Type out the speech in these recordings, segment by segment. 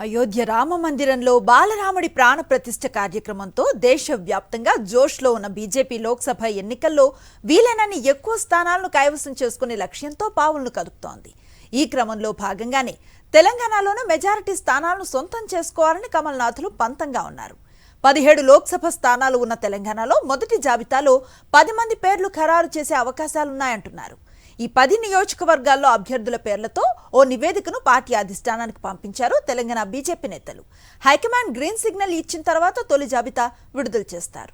అయోధ్య రామ మందిరంలో బాలరాముడి ప్రాణ ప్రతిష్ఠ కార్యక్రమంతో దేశవ్యాప్తంగా జోష్లో ఉన్న బీజేపీ లోక్సభ ఎన్నికల్లో వీలైనన్ని ఎక్కువ స్థానాలను కైవసం చేసుకునే లక్ష్యంతో పావులను కదుపుతోంది. ఈ క్రమంలో భాగంగానే తెలంగాణలోనూ మెజారిటీ స్థానాలను సొంతం చేసుకోవాలని కమల్నాథులు పంతంగా ఉన్నారు. 17 లోక్సభ స్థానాలు ఉన్న తెలంగాణలో మొదటి జాబితాలో 10 మంది పేర్లు ఖరారు చేసే అవకాశాలున్నాయంటున్నారు. ఈ 10 నియోజకవర్గాల్లో అభ్యర్థుల పేర్లతో ఓ నివేదికను పార్టీ అధిష్టానానికి పంపించారు తెలంగాణ బీజేపీ నేతలు. హైకమాండ్ గ్రీన్ సిగ్నల్ ఇచ్చిన తర్వాత తొలి జాబితా విడుదల చేస్తారు.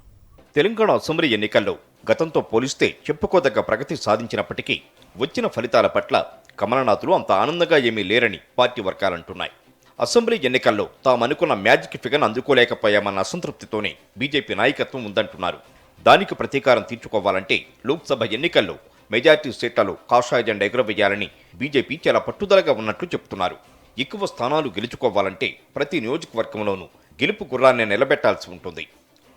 తెలంగాణ అసెంబ్లీ ఎన్నికల్లో గతంతో పోలిస్తే చెప్పుకోదగ్గ ప్రగతి సాధించినప్పటికీ వచ్చిన ఫలితాల పట్ల కమలనాథులు అంత ఆనందంగా ఏమీ లేరని పార్టీ వర్గాలంటున్నాయి. అసెంబ్లీ ఎన్నికల్లో తామనుకున్న మ్యాజిక్ ఫిగర్ను అందుకోలేకపోయామన్న అసంతృప్తితోనే బీజేపీ నాయకత్వం ఉందంటున్నారు. దానికి ప్రతీకారం తీర్చుకోవాలంటే లోక్సభ ఎన్నికల్లో మెజార్టీ సీట్లలో కాషాయ జెండా ఎగురవేయాలని బీజేపీ చాలా పట్టుదలగా ఉన్నట్లు చెబుతున్నారు. ఎక్కువ స్థానాలు గెలుచుకోవాలంటే ప్రతి నియోజకవర్గంలోనూ గెలుపు గుర్రాన్ని నిలబెట్టాల్సి ఉంటుంది.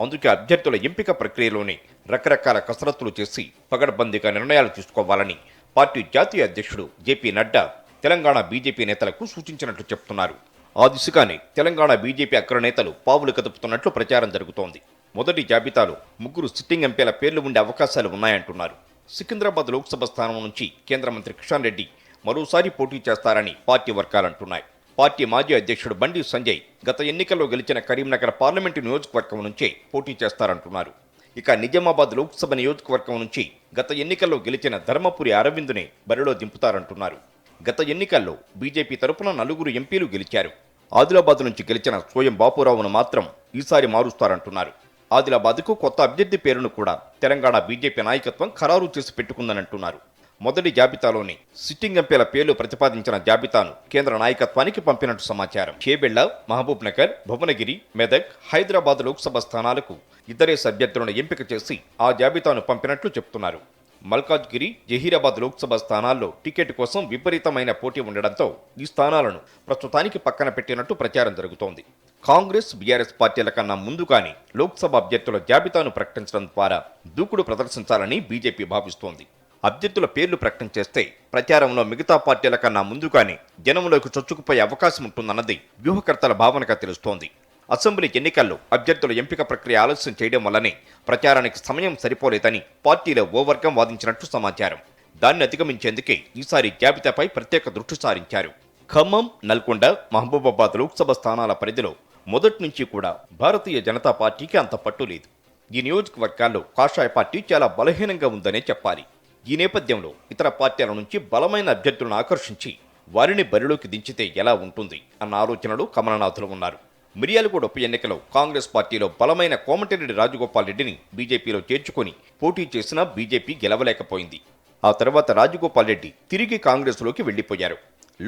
అందుకే అభ్యర్థుల ఎంపిక ప్రక్రియలోనే రకరకాల కసరత్తులు చేసి పగడ్బందీగా నిర్ణయాలు తీసుకోవాలని పార్టీ జాతీయ అధ్యక్షుడు జేపీ నడ్డా తెలంగాణ బీజేపీ నేతలకు సూచించినట్లు చెప్తున్నారు. ఆ దిశగానే తెలంగాణ బీజేపీ అగ్రనేతలు పావులు కదుపుతున్నట్లు ప్రచారం జరుగుతోంది. మొదటి జాబితాలో 3 సిట్టింగ్ ఎంపీల పేర్లు ఉండే అవకాశాలు ఉన్నాయంటున్నారు. సికింద్రాబాద్ లోక్సభ స్థానం నుంచి కేంద్ర మంత్రి కిషన్ రెడ్డి మరోసారి పోటీ చేస్తారని పార్టీ వర్గాలంటున్నాయి. పార్టీ మాజీ అధ్యక్షుడు బండి సంజయ్ గత ఎన్నికల్లో గెలిచిన కరీంనగర్ పార్లమెంటు నియోజకవర్గం నుంచే పోటీ చేస్తారంటున్నారు. ఇక నిజామాబాద్ లోక్సభ నియోజకవర్గం నుంచి గత ఎన్నికల్లో గెలిచిన ధర్మపురి అరవింద్నే బరిలో దింపుతారంటున్నారు. గత ఎన్నికల్లో బీజేపీ తరపున 4 ఎంపీలు గెలిచారు. ఆదిలాబాద్ నుంచి గెలిచిన సోయం బాపురావును మాత్రం ఈసారి మారుస్తారంటున్నారు. ఆదిలాబాద్కు కొత్త అభ్యర్థి పేరును కూడా తెలంగాణ బీజేపీ నాయకత్వం ఖరారు చేసి పెట్టుకుందనంటున్నారు. మొదటి జాబితాలోని సిట్టింగ్ ఎంపీల పేర్లు ప్రతిపాదించిన జాబితాను కేంద్ర నాయకత్వానికి పంపినట్టు సమాచారం. చేబెళ్ల, మహబూబ్ నగర్, భువనగిరి, మెదక్, హైదరాబాద్ లోక్సభ స్థానాలకు ఇద్దరేసి అభ్యర్థులను ఎంపిక చేసి ఆ జాబితాను పంపినట్లు చెప్తున్నారు. మల్కాజ్గిరి, జహీరాబాద్ లోక్సభ స్థానాల్లో టికెట్ కోసం విపరీతమైన పోటీ ఉండడంతో ఈ స్థానాలను ప్రస్తుతానికి పక్కన పెట్టినట్టు ప్రచారం జరుగుతోంది. కాంగ్రెస్, బీఆర్ఎస్ పార్టీల కన్నా ముందుగానే లోక్సభ అభ్యర్థుల జాబితాను ప్రకటించడం ద్వారా దూకుడు ప్రదర్శించాలని బీజేపీ భావిస్తోంది. అభ్యర్థుల పేర్లు ప్రకటన చేస్తే ప్రచారంలో మిగతా పార్టీల కన్నా ముందుగానే జనంలోకి చొచ్చుకుపోయే అవకాశం ఉంటుందన్నది వ్యూహకర్తల భావనగా తెలుస్తోంది. అసెంబ్లీ ఎన్నికల్లో అభ్యర్థుల ఎంపిక ప్రక్రియ ఆలస్యం చేయడం వల్లనే ప్రచారానికి సమయం సరిపోలేదని పార్టీలో ఓ వర్గం వాదించినట్టు సమాచారం. దాన్ని అధిగమించేందుకే ఈసారి జాబితాపై ప్రత్యేక దృష్టి సారించారు. ఖమ్మం, నల్గొండ, మహబూబాబాద్ లోక్సభ స్థానాల పరిధిలో మొదటి నుంచి కూడా భారతీయ జనతా పార్టీకి అంత పట్టు లేదు. ఈ నియోజకవర్గాల్లో కాషాయ పార్టీ చాలా బలహీనంగా ఉందనే చెప్పాలి. ఈ నేపథ్యంలో ఇతర పార్టీల నుంచి బలమైన అభ్యర్థులను ఆకర్షించి వారిని బరిలోకి దించితే ఎలా ఉంటుంది అన్న ఆలోచనలు కమలనాథులు ఉన్నారు. మిర్యాలగూడ ఉప ఎన్నికలో కాంగ్రెస్ పార్టీలో బలమైన కోమటిరెడ్డి రాజగోపాల్ రెడ్డిని బీజేపీలో చేర్చుకుని పోటీ చేసినా బీజేపీ గెలవలేకపోయింది. ఆ తర్వాత రాజగోపాల్ రెడ్డి తిరిగి కాంగ్రెస్లోకి వెళ్లిపోయారు.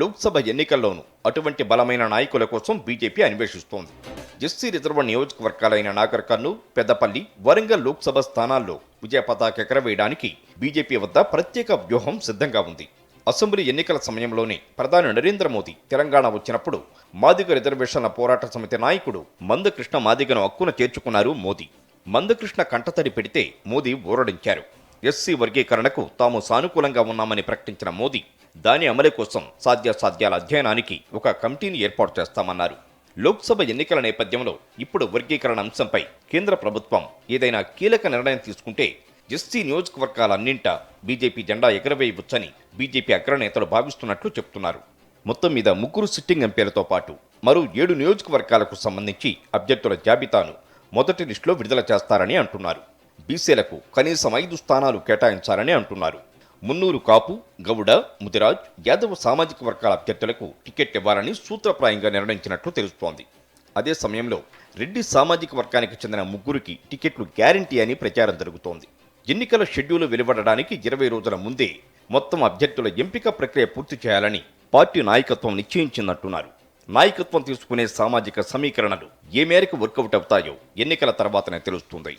లోక్సభ ఎన్నికల్లోనూ అటువంటి బలమైన నాయకుల కోసం బీజేపీ అన్వేషిస్తోంది. ఎస్సీ రిజర్వ్ నియోజకవర్గాలైన నాగర్ కర్నూల్, పెద్దపల్లి, వరంగల్ లోక్సభ స్థానాల్లో విజయ పతాక ఎగరవేయడానికి బీజేపీ వద్ద ప్రత్యేక వ్యూహం సిద్ధంగా ఉంది. అసెంబ్లీ ఎన్నికల సమయంలోనే ప్రధాని నరేంద్ర మోదీ తెలంగాణ వచ్చినప్పుడు మాదిగ రిజర్వేషన్ల పోరాట సమితి నాయకుడు మందకృష్ణ మాదిగను హక్కున చేర్చుకున్నారు మోదీ. మందకృష్ణ కంటతడి పెడితే మోదీ ఊరడించారు. ఎస్సీ వర్గీకరణకు తాము సానుకూలంగా ఉన్నామని ప్రకటించిన మోదీ దాని అమలు కోసం సాధ్యాసాధ్యాల అధ్యయనానికి ఒక కమిటీని ఏర్పాటు చేస్తామన్నారు. లోక్సభ ఎన్నికల నేపథ్యంలో ఇప్పుడు వర్గీకరణ అంశంపై కేంద్ర ప్రభుత్వం ఏదైనా కీలక నిర్ణయం తీసుకుంటే ఎస్సీ నియోజకవర్గాలన్నింటా బీజేపీ జెండా ఎగరవేయవచ్చని బీజేపీ అగ్రనేతలు భావిస్తున్నట్లు చెప్తున్నారు. మొత్తం మీద 3 సిట్టింగ్ ఎంపీలతో పాటు మరో 7 నియోజకవర్గాలకు సంబంధించి అభ్యర్థుల జాబితాను మొదటి లిస్టులో విడుదల చేస్తారని అంటున్నారు. బీసీలకు కనీసం 5 స్థానాలు కేటాయించాలని అంటున్నారు. మున్నూరు కాపు, గౌడ, ముదిరాజ్, యాదవ సామాజిక వర్గాల అభ్యర్థులకు టికెట్ ఇవ్వాలని సూత్రప్రాయంగా నిర్ణయించినట్లు తెలుస్తోంది. అదే సమయంలో రెడ్డి సామాజిక వర్గానికి చెందిన 3కి టికెట్లు గ్యారంటీ అని ప్రచారం జరుగుతోంది. ఎన్నికల షెడ్యూల్ వెలువడడానికి 20 రోజుల ముందే మొత్తం అభ్యర్థుల ఎంపిక ప్రక్రియ పూర్తి చేయాలని పార్టీ నాయకత్వం నిశ్చయించిందంటున్నారు. నాయకత్వం తీసుకునే సామాజిక సమీకరణలు ఏ మేరకు వర్కౌట్ అవుతాయో ఎన్నికల తర్వాతనే తెలుస్తుంది.